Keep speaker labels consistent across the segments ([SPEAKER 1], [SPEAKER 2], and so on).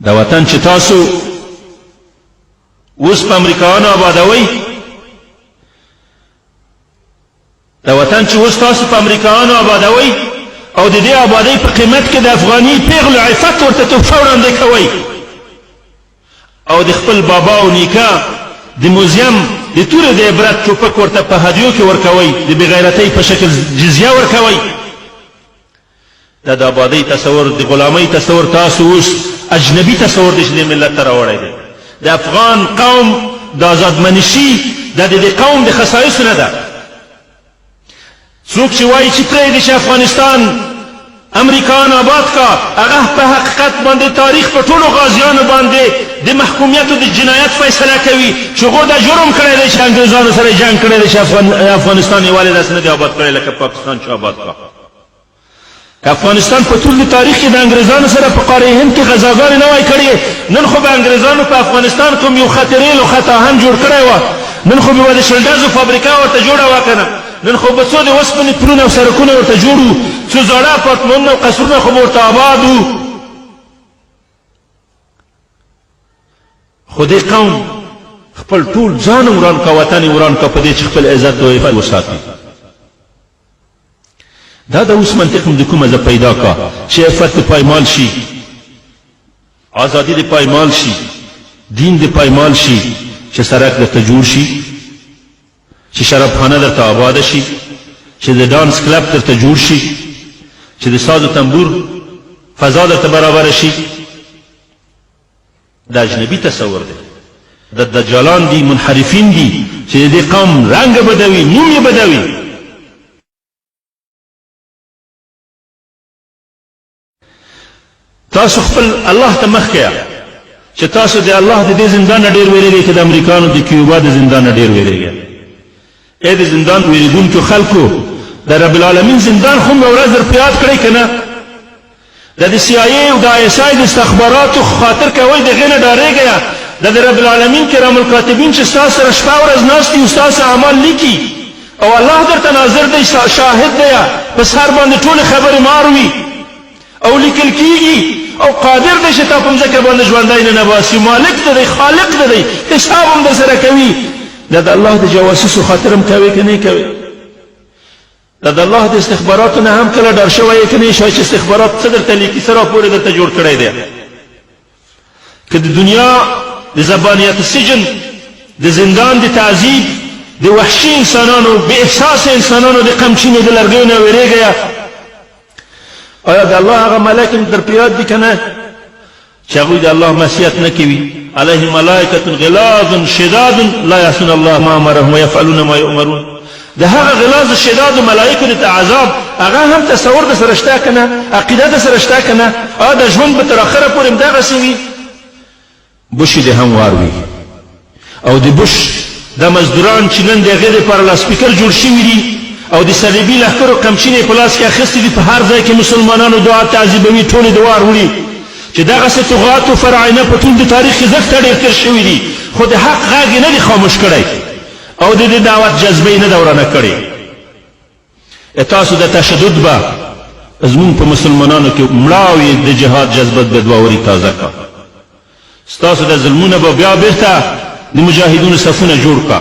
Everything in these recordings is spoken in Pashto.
[SPEAKER 1] دا وطن چې تاسو اوس په امریکایانو آبادوئ، دا وطن چې اوس تاسو په امریکایانو آبادوئ او د دې آبادۍ په قیمت کې د افغاني پیغلو عفت ورته تحفه وړاندې کوئ او د خپل بابا او نیکه د موزیم د تورې د عبرت ټوپک ورته په هدیو کې ورکوئ، د بېغیرتۍ په شکل جزیه ورکوئ. دا د آبادۍ تصور، د غلامۍ تصور تاسو اوس اجنبي تصور دی چې دې ملت ته راوړی دی. د افغان قوم د آزادمنشي دا د دې قوم د خصایصو نه ده. څوک چې وایي چې پرېږدي چې افغانستان امریکایان آباد کا، هغه په حقیقت باندې تاریخ په ټولو غازیانو باندې د محکومیت او د جنایت فیصله کوي چې هغو دا جرم کړی دی چې انګریزانو سره جنګ کړی دی چې افغانستان یوازې داسې نه دی آباد کړی لکه پاکستان چې آباد کا. که افغانستان په ټول تاریخ کې د انګریزانو سره په قاره هند کې غزاګانې نه وای کړې، نن خو به انګریزانو په افغانستان کوم یو خطرېل او خطاهن جوړ کړی وه، نن خو به د شلډزو فابریکه ورته جوړه وه که نه، نن خو به څو د اوسپنې پلونه او سړکونه ورته جوړ وو، څو زاړه اپارتمانونه او قصرونه خو به ورته آباد وو. خو دې قوم خپل ټول ځان وران کا، وطن یې وران کا په دې چې خپل عزت او عفت وساتي. دا د اوس منطق د کومه ځای پیدا کا چې عفت دې پایمال شي، ازادي دې پایمال شي، دین دې پایمال شي، چې سړک درته جوړ شي، چې شرابخانه درته آباده شي، چې د ډانس کلب درته جوړ شي، چې د ساز و تنبور فضا درته برابره شي. دا اجنبي تصور دی، د دجالان دي، منحرفین دي چې د دې قوم رنګ بدوي، نوم یې بدوي. تاسو خپل الله ته مخ کیا چې تاسو د الله د دې زندان نه ډېر ویریږئ که د امریکانو د کیوبا د زندان نه ډېر ویریږئ. ای د زندان ویریدونکو خلکو، د رب العالمین زندان خو مې ورځ در په یاد کړئ که نه؟ د سی آی ای او د آی اس آی د استخباراتو خاطر کوئ، د هغې نه ډارېږئ. د رب العالمین کرام الکاتبین چې ستاسو سره شپه ورځ ناست دي او ستاسو اعمال لیکي او الله درته ناظر دی، شاهد دی، په سر باندې ټولې خبرې ماروي او لیکل کېږي او قادر دی چې تا په مځکه باندې ژوندی نه نباسي، مالک دی، خالق دی، حساب هم در سره کوي. دا د الله د جواسیسو خاطر هم کوي که نه کوي؟ دا د الله د استخباراتو نه هم کله ډار شوی که نه شوی چې استخبارات څه درته لیکي، څه راپور یې درته جوړ کړی دی؟ که د دنیا د زبانیت السجن، د زندان د تعذیب، د وحشي انسانانو، بې احساس انسانانو د قمچینې د لرګیو نه ویرېږئ. آیا د الله هغه ملائکه در په یاد دي که نه چې هغوی د الله معصیت نه کوي؟ علیهم ملائکة غلاظ شداد لا یعصون الله ما امرهم ویفعلون ما یؤمرون. د هغه غلاظ شداد ملائکو د عذاب هغه هم تصور د سره شته که نه؟ عقیده د سره شته که نه؟ آیا د ژوند به تر اخره پورې همدغسې وي؟ بوشي دې هم وار وي او د بوش د مزدوران چې نن د هغې دپاره لاسپیکر جوړ شوي دي او د صلیبي لښکرو قمچینې په لاس کې اخیستې دي، په هر ځای کې مسلمانانو دعا تعذیبوي، ټولې د وار وړي چې دغسې طغات و فرعینه په ټول د تاریخ کې زښته ډېر تېر شوي دي، خو د حق غږ یې نه دي خاموش کړی او د دې دعوت جذبه یې نه ده ورانه کړې. تاسو د تشدد به زمونږ په مسلمانانو کې مړاوې د جهاد جذبت به دوه تازه کا، ستاسو د ظلمونه به بیا بېرته د مجاهدونو صفونه جوړ کا.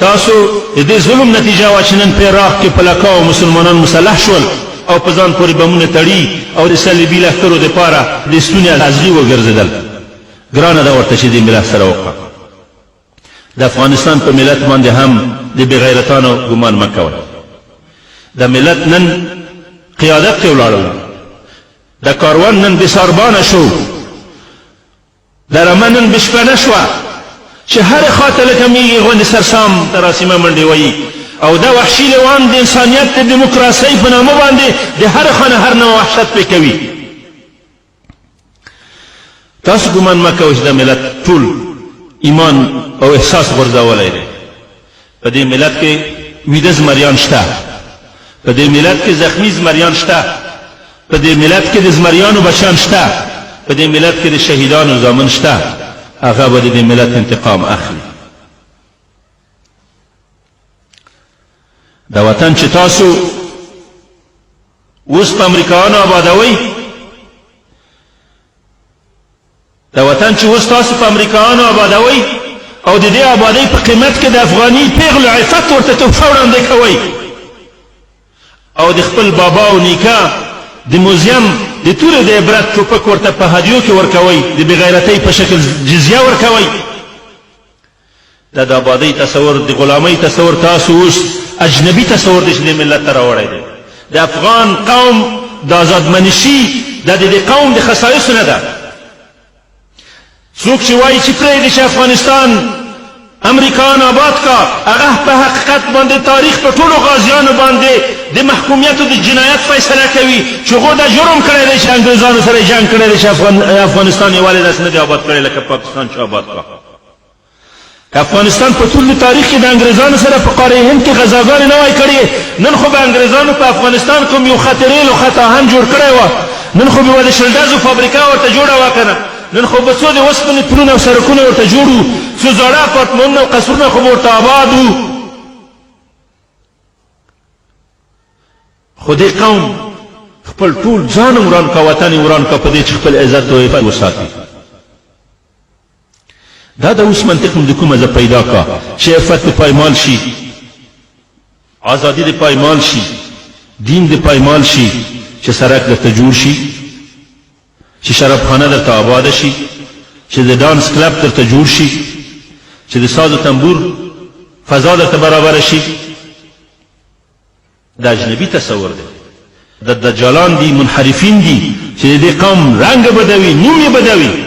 [SPEAKER 1] تاسو د دې ظلم نتیجه وه چې نن په عراق کې په لکاو مسلمانان مسلح شول او په ځان پورې بمونه تړي او د صلیبي لښکرو دپاره د ستونې عزلي وګرځېدل. ګرانه ده ورته چې دې ملت سره وکړه. د افغانستان په ملت باندې هم د بېغیرتانو ګمان مه کوئ. د ملت نن قیادت ته ولاړل، د کاروان نن بېساربانه شو، د رمه نن بشپنه شوه چې هرې خواته لکه میږي غوندې سرسام تراسیمه منډې وهي او دا وحشي لیوان د انسانیت د دیموکراسۍ په نامه باندې د هرې خوا نه هر نوع وحشت پرې کوي. تاسو ګمان مه کوئ چې د ملت ټول ایمان او احساس غورځولی دی. په دې ملت کې ویده زمریان شته، په دې ملت کې زخمی زمریان شته، په دې ملت کې د زمریانو بچیان شته، په دې ملت کې د شهیدانو زامن شته. هغه به د دې ملت انتقام اخلي. دا وطن چې تاسو اوس په امریکایانو آبادوئ، دا وطن چې اوس تاسو په امریکایانو آبادوئ او د دې آبادۍ په قیمت کې د افغاني پیغلو عفت ورته تحفه وړاندې کوئ او د خپل بابا او نیکه د موزیم د تورې د عبرت ټوپک ورته په هدیو کې ورکوئ د بېغیرتۍ په شکل جزیه ورکوئ دا د آبادۍ تصور د غلامۍ تصور تاسو اوس اجنبي تصور دی چې د ملت ته راوړی دی د افغان قوم د آزادمنشي دا د دې قوم د خصایصو نه ده څوک چې وایي چې پرېږدي چې افغانستان امریکایان آباد کا هغه په حقیقت باندې تاریخ په ټولو غازیانو باندې د محکومیت او د جنایت فیصله کوي چې هغو دا جرم کړی دی چې انګریزانو سره جنګ کړی دی چې افغانستان یوازې داسې نه دی آباد کړی لکه پاکستان چې آباد کا که افغانستان په ټول تاریخ کې د انګریزانو سره په قاره هند کې غزاګانې نه وای کړې نن خو به انګریزانو په افغانستان کوم یو خطرېل او خطاهن جوړ کړی وه نن خو به د شلډازو فابریکه ورته جوړه وه که نه نن خو به څو د اوسپنې پلونه او سړکونه ورته جوړ وو څو زاړه اپارتمانونه او قصرونه خو به ورته آباد وو خو دې قوم خپل ټول ځان وران کا وطن یې وران کا په دې چې خپل عزت او عفت وساتي دا د اوس منطق د کومه ځای پیدا کا چې عفت دې پایمال شي ازادي دې پایمال شي دین دې پایمال شي چې سړک درته جوړ شي چې شرابخانه درته آباده شي چې د ډانس کلب درته جوړ شي چې د ساز و تنبور فضا درته برابره شي دا اجنبي تصور دی د دجالان دي منحرفین دي چې د دې قوم رنګ بدوي نوم یې بدوي